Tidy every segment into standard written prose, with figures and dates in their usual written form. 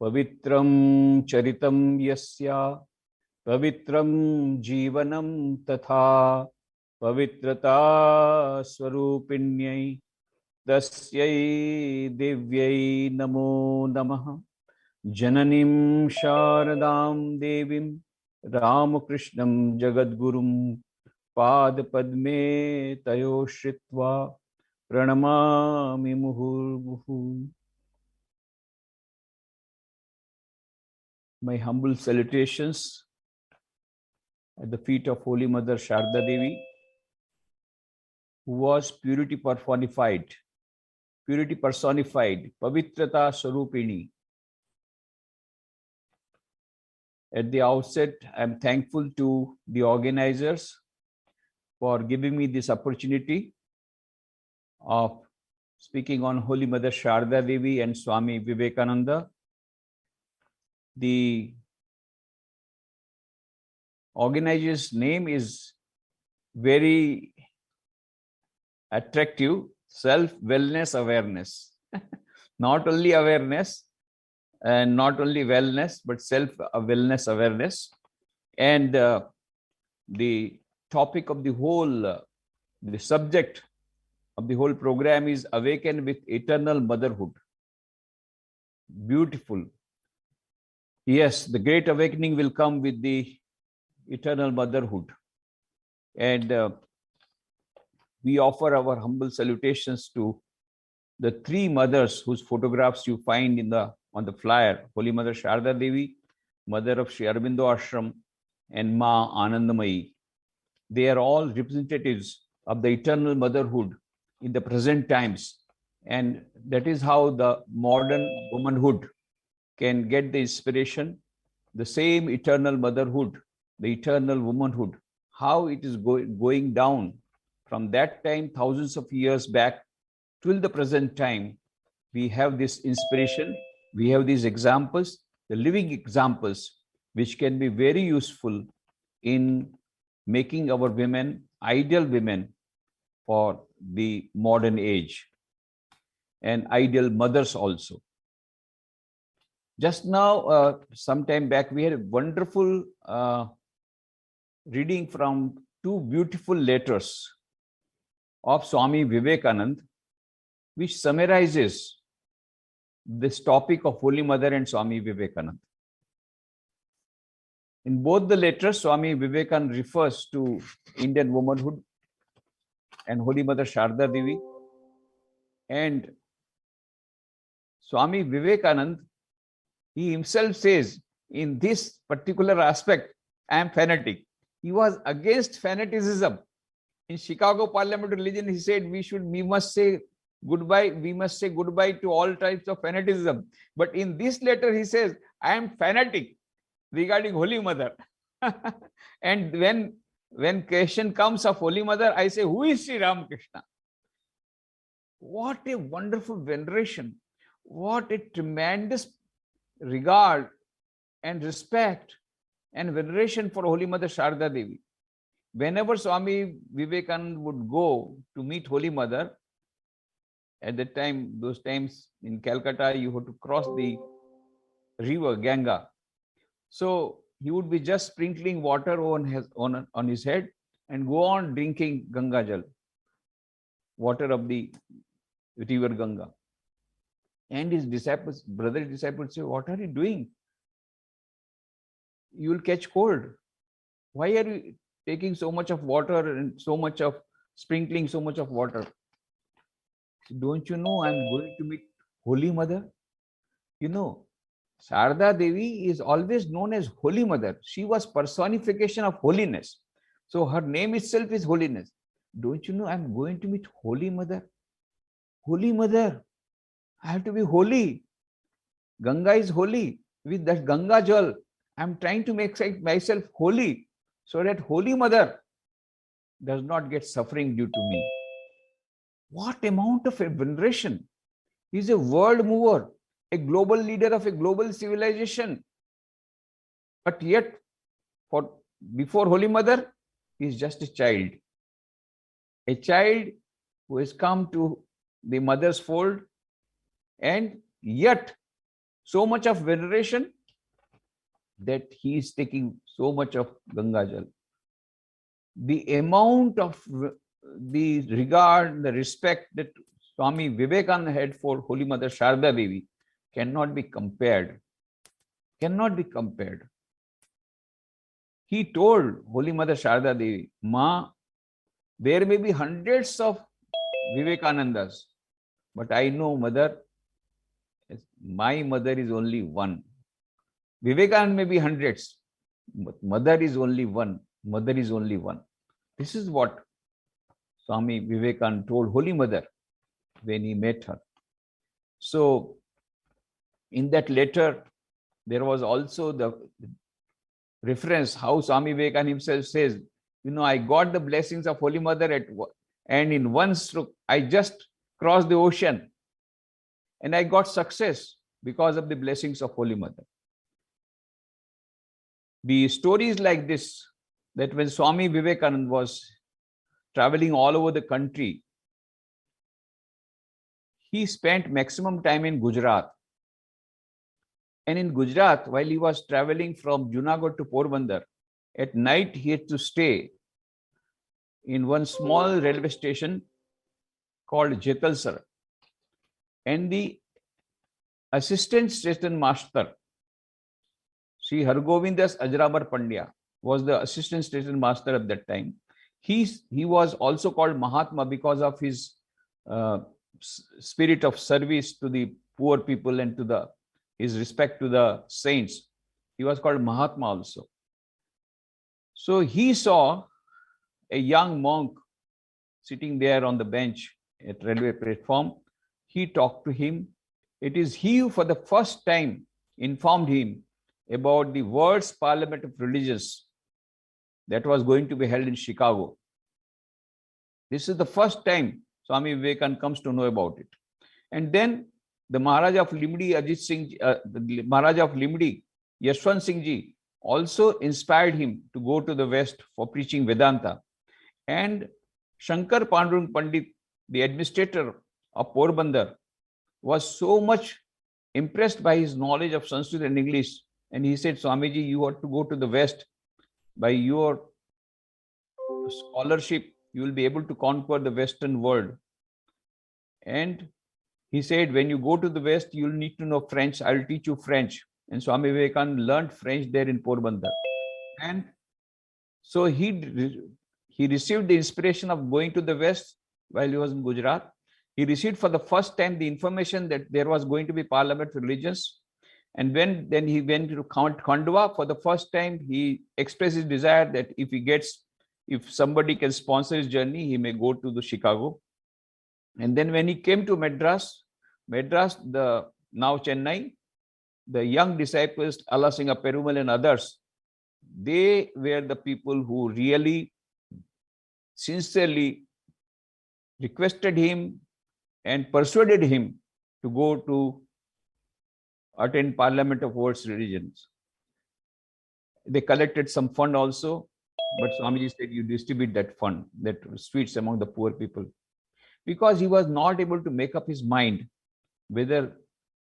Pavitram charitam yasya pavitram jivanam tatha pavitrata swarupinyai tasyai divyai namo namaha. Jananim Sharadam Devim Ramakrishnam Jagadgurum Pad Padme Tayo Shritva Pranamami Muhurmuhu. My humble salutations at the feet of Holy Mother Sarada Devi, who was purity personified, Pavitrata Swarupini. At the outset, I am thankful to the organizers for giving me this opportunity of speaking on Holy Mother Sarada Devi and Swami Vivekananda. The organizer's name is very attractive, self-wellness awareness. Not only awareness and not only wellness, but self-wellness awareness. And the topic of the whole, the subject of the whole program is Awaken with Eternal Motherhood. Beautiful. Yes, the great awakening will come with the eternal motherhood. And we offer our humble salutations to the three mothers whose photographs you find on the flyer: Holy Mother Sarada Devi, Mother of Sri Aurobindo Ashram, and Ma Anandamayi. They are all representatives of the eternal motherhood in the present times. And that is how the modern womanhood can get the inspiration, the same eternal motherhood, the eternal womanhood, how it is going down from that time, thousands of years back, till the present time. We have this inspiration, we have these examples, the living examples, which can be very useful in making our women ideal women for the modern age, and ideal mothers also. Just now, some time back, we had a wonderful reading from two beautiful letters of Swami Vivekananda, which summarizes this topic of Holy Mother and Swami Vivekananda. In both the letters, Swami Vivekananda refers to Indian womanhood and Holy Mother Sarada Devi. And Swami Vivekananda, he himself says, in this particular aspect, I am fanatic. He was against fanaticism. In Chicago Parliament Religion, he said we must say goodbye to all types of fanaticism. But in this letter, he says, I am fanatic regarding Holy Mother. And when question comes of Holy Mother, I say, who is Sri Ramakrishna? What a wonderful veneration. What a tremendous regard and respect and veneration for Holy Mother Sarada Devi. Whenever Swami Vivekananda would go to meet Holy Mother, at that time, those times in Calcutta, you had to cross the river Ganga. So he would be just sprinkling water on his head and go on drinking Ganga Jal, water of the river Ganga. And his disciples, brother disciples say, what are you doing? You will catch cold. Why are you taking so much of water and so much of sprinkling so much of water? Don't you know I'm going to meet Holy Mother? You know, Sarada Devi is always known as Holy Mother. She was personification of holiness. So her name itself is holiness. Don't you know I'm going to meet Holy Mother? Holy Mother, I have to be holy. Ganga is holy. With that Ganga Jal, I'm trying to make myself holy so that Holy Mother does not get suffering due to me. What amount of veneration! He is a world mover, a global leader of a global civilization. But yet, before Holy Mother, he is just a child. A child who has come to the mother's fold, and yet So much of veneration that he is taking so much of Ganga Jal. The amount of the regard, the respect that Swami Vivekananda had for Holy Mother Sarada Devi cannot be compared. Cannot be compared. He told Holy Mother Sarada Devi, Ma, there may be hundreds of Vivekanandas, but I know Mother, my mother is only one. Vivekananda may be hundreds, but Mother is only one. Mother is only one. This is what Swami Vivekananda told Holy Mother when he met her. So, in that letter, there was also the reference how Swami Vivekananda himself says, I got the blessings of Holy Mother and in one stroke, I just crossed the ocean and I got success because of the blessings of Holy Mother. The stories like this, that when Swami Vivekananda was traveling all over the country, he spent maximum time in Gujarat. And in Gujarat, while he was traveling from Junagadh to Porbandar, at night he had to stay in one small railway station called Jetalsar. And the assistant station master, Sri Hargovindas Ajrabar Pandya, was the assistant station master at that time. He was also called Mahatma because of his spirit of service to the poor people and to his respect to the saints. He was called Mahatma also. So he saw a young monk sitting there on the bench at railway platform. He talked to him. It is he who for the first time informed him about the World's Parliament of Religions that was going to be held in Chicago. This is the first time Swami Vivekananda comes to know about it. And then the Maharaja of Limdi, the Maharaja of Limdi, Yashwant Singh Ji, also inspired him to go to the West for preaching Vedanta. And Shankar Pandurang Pandit, the administrator of Porbandar, was so much impressed by his knowledge of Sanskrit and English. And he said, Swamiji, you ought to go to the West. By your scholarship, you will be able to conquer the Western world. And he said, when you go to the West, you will need to know French. I will teach you French. And Swami Vivekananda learned French there in Porbandar. And so he received the inspiration of going to the West while he was in Gujarat. He received for the first time the information that there was going to be Parliament for Religions. And then he went to Khandwa for the first time. He expressed his desire that if somebody can sponsor his journey, he may go to the Chicago. And then when he came to Madras, now Chennai, the young disciples, Allah Singha Perumal and others, they were the people who really sincerely requested him and persuaded him to go to attend Parliament of World's Religions. They collected some fund also, but Swamiji said, you distribute that fund, that sweets among the poor people. Because he was not able to make up his mind whether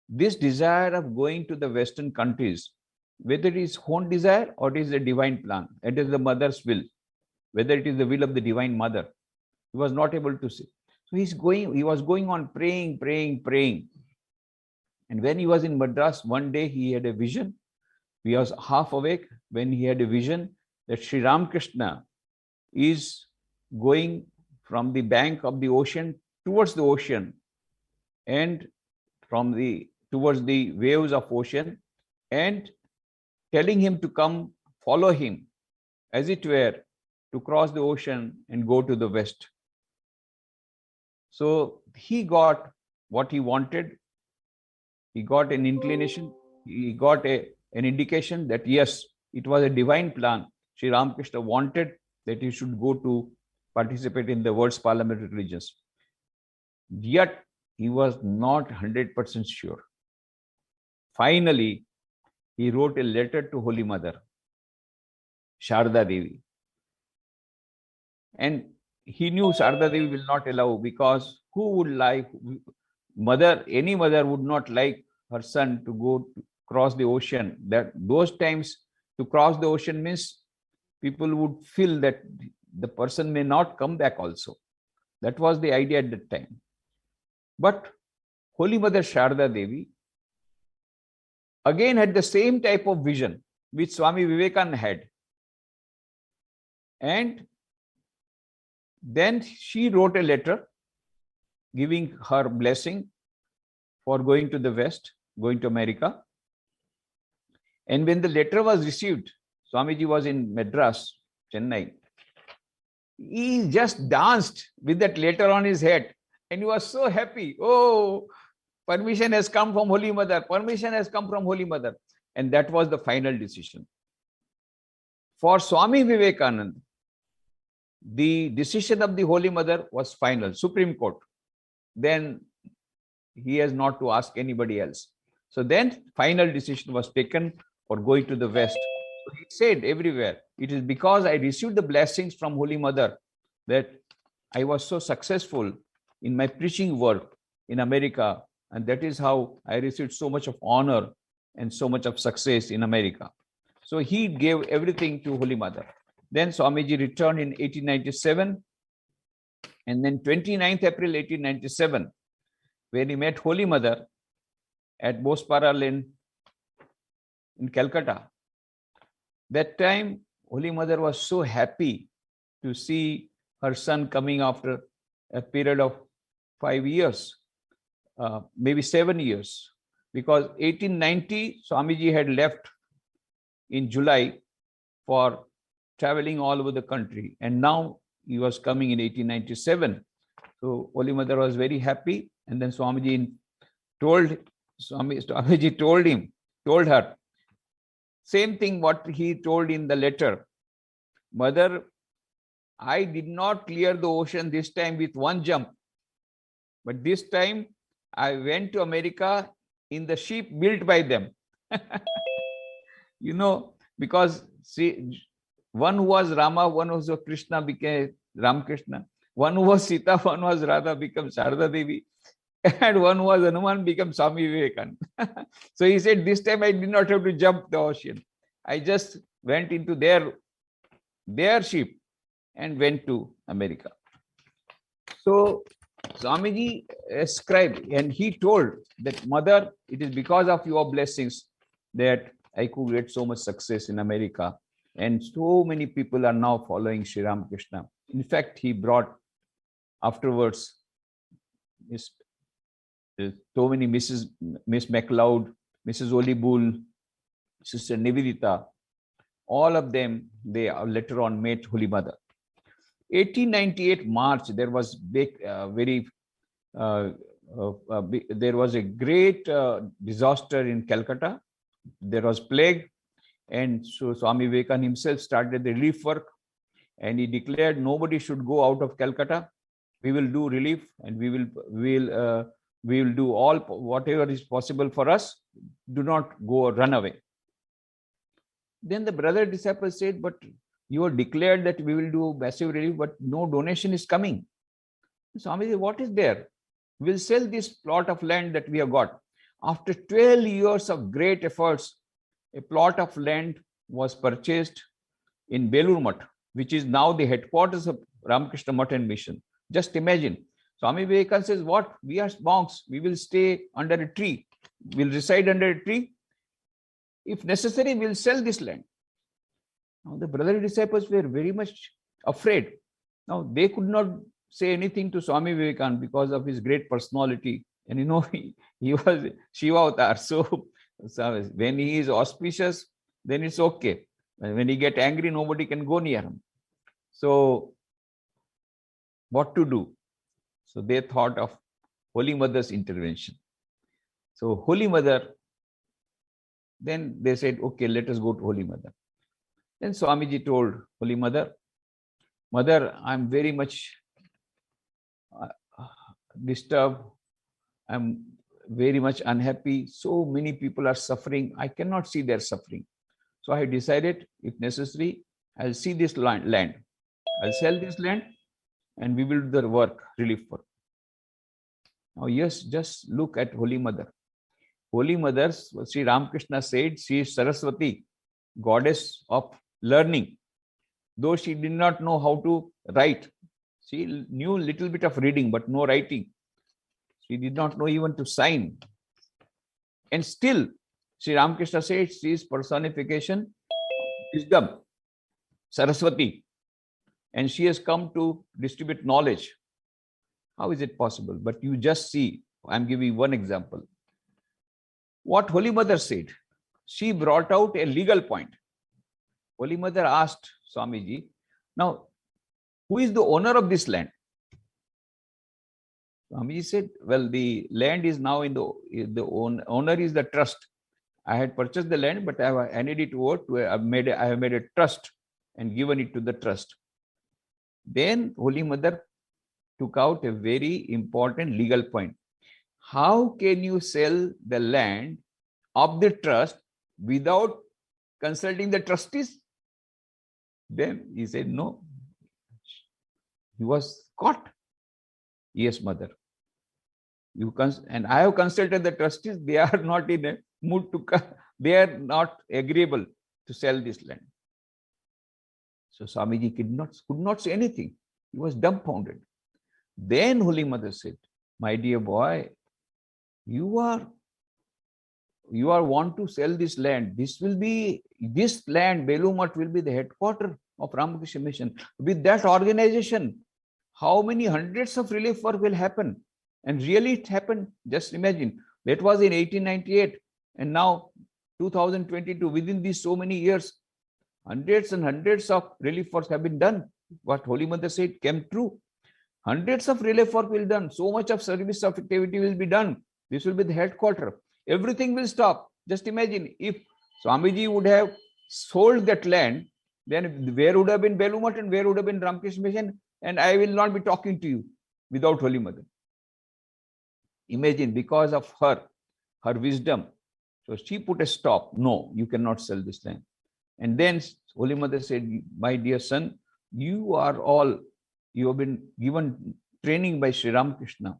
this desire of going to the Western countries, whether it is his own desire or it is a divine plan, it is the mother's will, whether it is the will of the divine mother. He was not able to say. So he was going on praying. And when he was in Madras, one day he had a vision. He was half awake when he had a vision that Sri Ramakrishna is going from the bank of the ocean towards the ocean and towards the waves of ocean and telling him to come follow him, as it were, to cross the ocean and go to the West. So he got what he wanted. He got an inclination. He got an indication that yes, it was a divine plan. Sri Ramakrishna wanted that he should go to participate in the world's parliamentary religions. Yet he was not 100% sure. Finally, he wrote a letter to Holy Mother, Sarada Devi. And he knew Sarada Devi will not allow, because who would like, any mother would not like her son to go to cross the ocean. That those times to cross the ocean means people would feel that the person may not come back also. That was the idea at that time. But Holy Mother Sarada Devi again had the same type of vision which Swami Vivekananda had. And then she wrote a letter giving her blessing for going to the West, going to America. And when the letter was received, Swamiji was in Madras, Chennai. He just danced with that letter on his head. And he was so happy. Oh, permission has come from Holy Mother. Permission has come from Holy Mother. And that was the final decision. For Swami Vivekananda, the decision of the Holy Mother was final, Supreme Court. Then he has not to ask anybody else. So then final decision was taken for going to the West. So he said everywhere, it is because I received the blessings from Holy Mother that I was so successful in my preaching work in America. And that is how I received so much of honor and so much of success in America. So he gave everything to Holy Mother. Then Swamiji returned in 1897. And then 29th April 1897, when he met Holy Mother at Bospara Lane in Calcutta. That time, Holy Mother was so happy to see her son coming after a period of 5 years, maybe 7 years, because 1890, Swamiji had left in July for traveling all over the country. And now he was coming in 1897. So Holy Mother was very happy. And then Swamiji told her, same thing what he told in the letter. Mother, I did not clear the ocean this time with one jump. But this time I went to America in the ship built by them. Because see, one who was Rama, one was Krishna became Ramakrishna. One who was Sita, one was Radha became Sarada Devi. And one who was Hanuman became Swami Vivekananda. So he said, this time I did not have to jump the ocean. I just went into their ship and went to America. So Swamiji ascribed, and he told that, Mother, it is because of your blessings that I could get so much success in America. And so many people are now following Sri Ramakrishna. In fact, he brought afterwards so many Miss MacLeod, Mrs. Olibull, Sister Nivedita, all of them, they later on met Holy Mother. 1898 March, there was there was a great disaster in Calcutta. There was plague, and so Swami Vivekananda himself started the relief work, and he declared nobody should go out of Calcutta. We will do relief, and we will do all whatever is possible for us. Do not go or run away. Then the brother disciples said, but you have declared that we will do massive relief, but no donation is coming. Swami said, what is there? We'll sell this plot of land that we have got. After 12 years of great efforts, a plot of land was purchased in Belur Math, which is now the headquarters of Ramakrishna Math and Mission. Just imagine. Swami Vivekananda says, what? We are monks. We will stay under a tree. We'll reside under a tree. If necessary, we'll sell this land. Now, the brother disciples were very much afraid. Now, they could not say anything to Swami Vivekananda because of his great personality. And he was Shiva avatar. So when he is auspicious, then it's okay. And when he gets angry, nobody can go near him. So what to do? So they thought of Holy Mother's intervention. So Holy Mother, then they said, okay, let us go to Holy Mother. Then Swamiji told Holy Mother, Mother, I'm very much disturbed. I'm very much unhappy. So many people are suffering. I cannot see their suffering. So I decided, if necessary, I'll see this land. I'll sell this land and we will do the work, relief work. Now, yes, just look at Holy Mother. Holy Mother, Sri Ramakrishna said, she is Saraswati, goddess of learning. Though she did not know how to write, she knew little bit of reading, but no writing. She did not know even to sign. And still, Sri Ramakrishna said, she is personification, wisdom, Saraswati. And she has come to distribute knowledge. How is it possible? But you just see, I'm giving one example. What Holy Mother said, she brought out a legal point. Holy Mother asked Swamiji, now, who is the owner of this land? Swamiji said, well, the land is now in the owner is the trust. I had purchased the land, but I have handed it over to I have made a trust and given it to the trust. Then Holy Mother took out a very important legal point. How can you sell the land of the trust without consulting the trustees? Then he said, no. He was caught. Yes, Mother. And I have consulted the trustees. They are not in a mood to come. They are not agreeable to sell this land. So Swamiji could not say anything. He was dumbfounded. Then Holy Mother said, my dear boy, you are want to sell this land. This land, Belumat, will be the headquarters of Ramakrishna Mission. With that organization, how many hundreds of relief work will happen? And really it happened. Just imagine. That was in 1898. And now 2022, within these so many years, hundreds and hundreds of relief works have been done. What Holy Mother said came true. Hundreds of relief work will be done. So much of service of activity will be done. This will be the headquarters. Everything will stop. Just imagine if Swamiji would have sold that land, then where would have been Belumat and where would have been Ramakrishna Mission? And I will not be talking to you without Holy Mother. Imagine, because of her wisdom. So she put a stop. No, you cannot sell this land. And then Holy Mother said, my dear son, you have been given training by Sri Ramakrishna.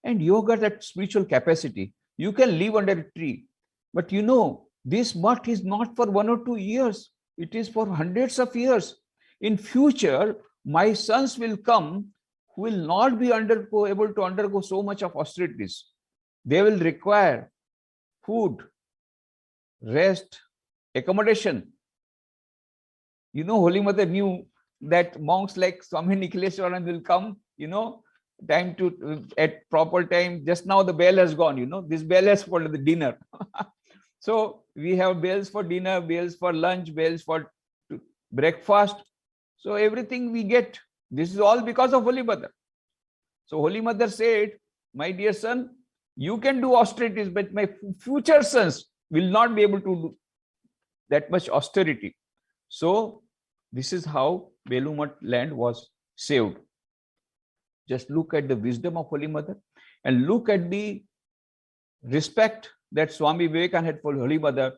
And you have got that spiritual capacity. You can live under a tree. But you know, this mutt is not for 1 or 2 years. It is for hundreds of years. In future, my sons will come who will not be able to undergo so much of austerities. They will require food, rest, accommodation. You know, Holy Mother knew that monks like Swami Nikhileswarananda will come, at proper time. Just now the bell has gone, this bell has for the dinner. So we have bells for dinner, bells for lunch, bells for breakfast. So everything we get. This is all because of Holy Mother. So Holy Mother said, my dear son, you can do austerities, but my future sons will not be able to do that much austerity. So this is how Belumat land was saved. Just look at the wisdom of Holy Mother and look at the respect that Swami Vivekananda had for Holy Mother,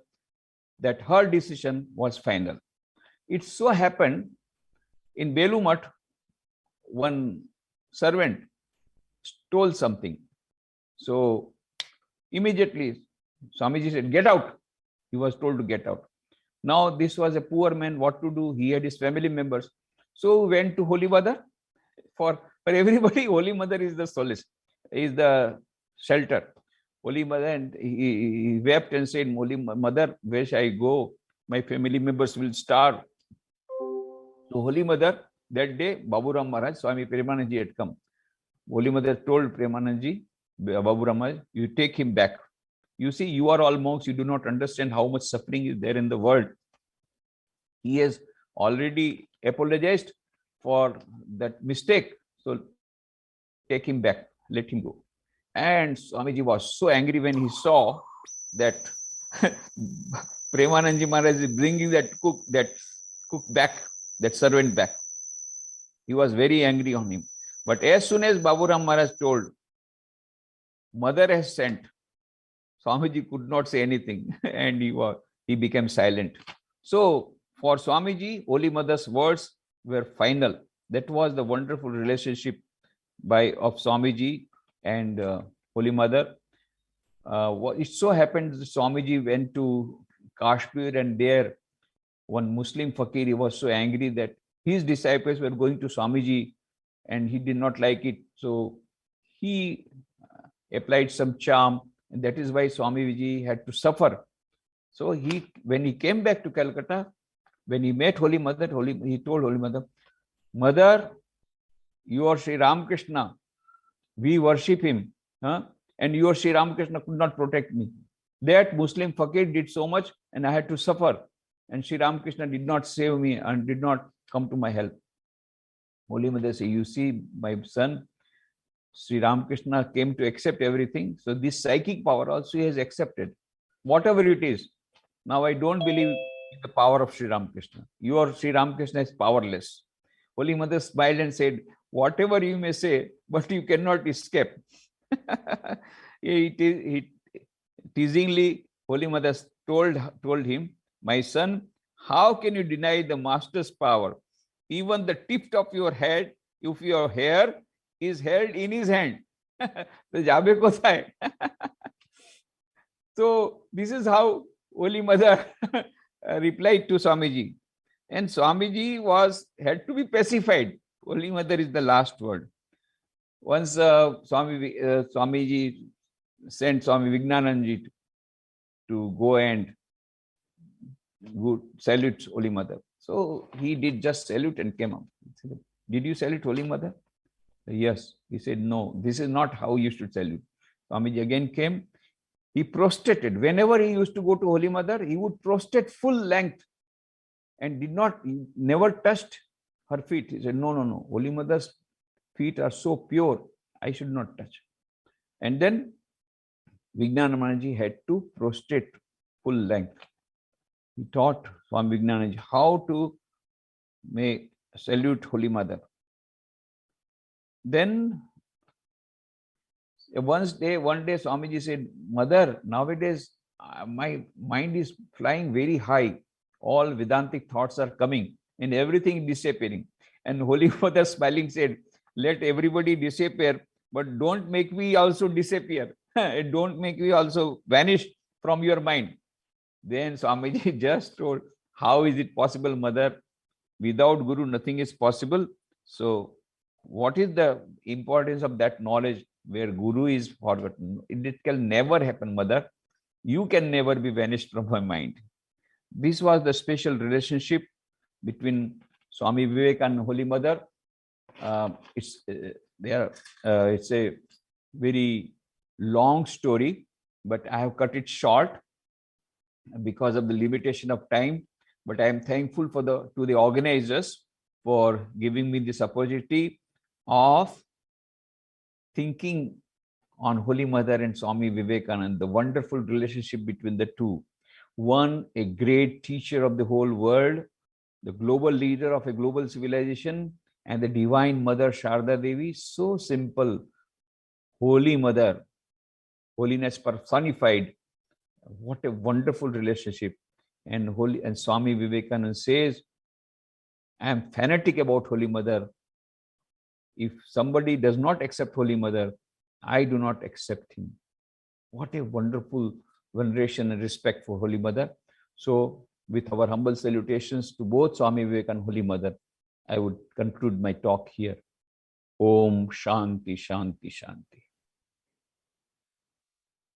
that her decision was final. It so happened in Belumat, one servant stole something. So immediately Swamiji said, get out. He was told to get out. Now this was a poor man, what to do? He had his family members. So went to Holy Mother. For everybody, Holy Mother is the solace, is the shelter. Holy Mother, and he wept and said, Holy Mother, where shall I go? My family members will starve. So Holy Mother, that day, Baburam Maharaj, Swami Premananji had come. Holy Mother told Premananji, Baburam Maharaj, you take him back. You see, you are all monks, you do not understand how much suffering is there in the world. He has already apologized for that mistake. So take him back, let him go. And Swamiji was so angry when he saw that Premananji Maharaj is bringing that cook back, that servant back. He was very angry on him. But as soon as Baburam Maharaj told, Mother has sent, Swamiji could not say anything and he became silent. So for Swamiji, Holy Mother's words were final. That was the wonderful relationship of Swamiji and Holy Mother. it so happened that Swamiji went to Kashmir, and there one Muslim fakir, he was so angry that his disciples were going to Swamiji and he did not like it. So he applied some charm, and that is why Swamiji had to suffer. So when he came back to Calcutta, when he met Holy Mother, he told Holy Mother, Mother, you are Sri Ramakrishna. We worship him. And your Sri Ramakrishna could not protect me. That Muslim fakir did so much and I had to suffer. And Sri Ramakrishna did not save me and did not come to my help. Holy Mother said, you see, my son, Sri Ramakrishna came to accept everything. So this psychic power also he has accepted. Whatever it is. Now I don't believe in the power of Sri Ramakrishna. Your Sri Ramakrishna is powerless. Holy Mother smiled and said, whatever you may say, but you cannot escape. Teasingly, Holy Mother told him, my son, how can you deny the master's power? Even the tip of your head, if your hair is held in his hand. So this is how Holy Mother replied to Swamiji. And Swamiji had to be pacified. Holy Mother is the last word. Once Swamiji sent Swami Vivekananda to go and salute Holy Mother. So he did just salute and came up. Said, did you salute Holy Mother? Yes. He said, no, this is not how you should salute. Swamiji again came. He prostrated. Whenever he used to go to Holy Mother, he would prostrate full length and never touched her feet. He said, no, no, no. Holy Mother's feet are so pure, I should not touch. And then Vivekananda had to prostrate full length. He taught Swami Vivekananda how to salute Holy Mother. Then one day Swamiji said, Mother, nowadays my mind is flying very high. All Vedantic thoughts are coming and everything disappearing. And Holy Mother smiling said, let everybody disappear, but don't make me also disappear. Don't make me also vanish from your mind. Then Swamiji just told, how is it possible, Mother? Without Guru, nothing is possible. So what is the importance of that knowledge where Guru is forgotten? It can never happen, Mother. You can never be vanished from my mind. This was the special relationship between Swami Vivekananda and Holy Mother. It's a very long story, but I have cut it short because of the limitation of time. But I am thankful to the organizers for giving me this opportunity of thinking on Holy Mother and Swami Vivekananda, the wonderful relationship between the two. One, a great teacher of the whole world, the global leader of a global civilization, and the Divine Mother Sarada Devi, so simple, Holy Mother, holiness personified. What a wonderful relationship. And Swami Vivekananda says, I am fanatic about Holy Mother. If somebody does not accept Holy Mother, I do not accept him. What a wonderful veneration and respect for Holy Mother. So with our humble salutations to both Swami Vivekananda and Holy Mother, I would conclude my talk here. Om Shanti, Shanti, Shanti.